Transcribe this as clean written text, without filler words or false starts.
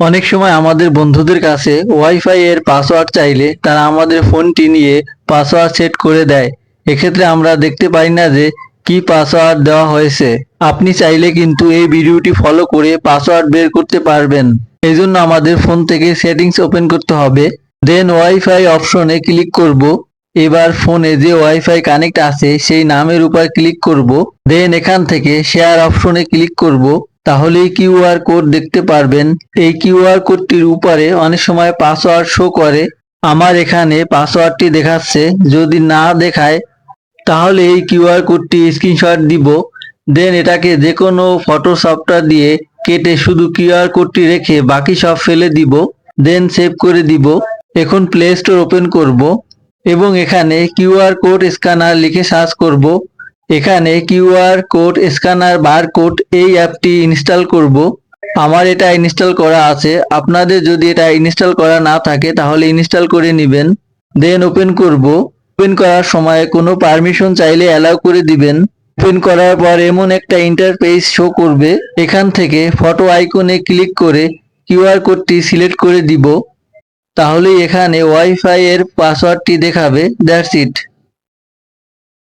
অনেক সময় আমাদের বন্ধুদের কাছে ওয়াইফাই এর পাসওয়ার্ড চাইলে তারা আমাদের ফোনটি নিয়ে পাসওয়ার্ড সেট করে দেয়। এক্ষেত্রে আমরা দেখতে পাই না যে কি পাসওয়ার্ড দেওয়া হয়েছে। আপনি চাইলে কিন্তু এই ভিডিওটি ফলো করে পাসওয়ার্ড বের করতে পারবেন। এই জন্য আমাদের ফোন থেকে সেটিংস ওপেন করতে হবে, দেন ওয়াইফাই অপশনে ক্লিক করব। এবার ফোনে যে ওয়াইফাই কানেক্ট আছে সেই নামের উপর ক্লিক করব, দেন এখান থেকে শেয়ার অপশনে ক্লিক করব। তাহলেই কিউআর কোড দেখতে পারবেন। এই কিউআর কোডটির উপরে অনেক সময় পাসওয়ার্ড শো করে। আমার এখানে পাসওয়ার্ডটি দেখাচ্ছে। যদি না দেখায় তাহলে এই কিউআর কোডটি স্ক্রিনশট দিব, দেন এটাকে যে কোনো ফটো সফটওয়্যার দিয়ে কেটে শুধু কিউআর কোডটি রেখে বাকি সব ফেলে দিব, দেন সেভ করে দিব। এখন প্লে স্টোর ওপেন করব এবং এখানে কিউআর কোড স্ক্যানার লিখে সার্চ করব। এখানে কিউআর কোড স্ক্যানার বারকোড এই অ্যাপটি ইনস্টল করব। আমার এটা ইনস্টল করা আছে। আপনাদের যদি এটা ইনস্টল করা না থাকে তাহলে ইনস্টল করে নেবেন, দেন ওপেন করব। ওপেন করার সময় কোনো পারমিশন চাইলে অ্যালাউ করে দিবেন। ওপেন করার পর এমন একটা ইন্টারফেস শো করবে। এখান থেকে ফটো আইকনে ক্লিক করে কিউআর কোডটি সিলেক্ট করে দিব। তাহলেই এখানে ওয়াইফাই এর পাসওয়ার্ডটি দেখাবে। That's it.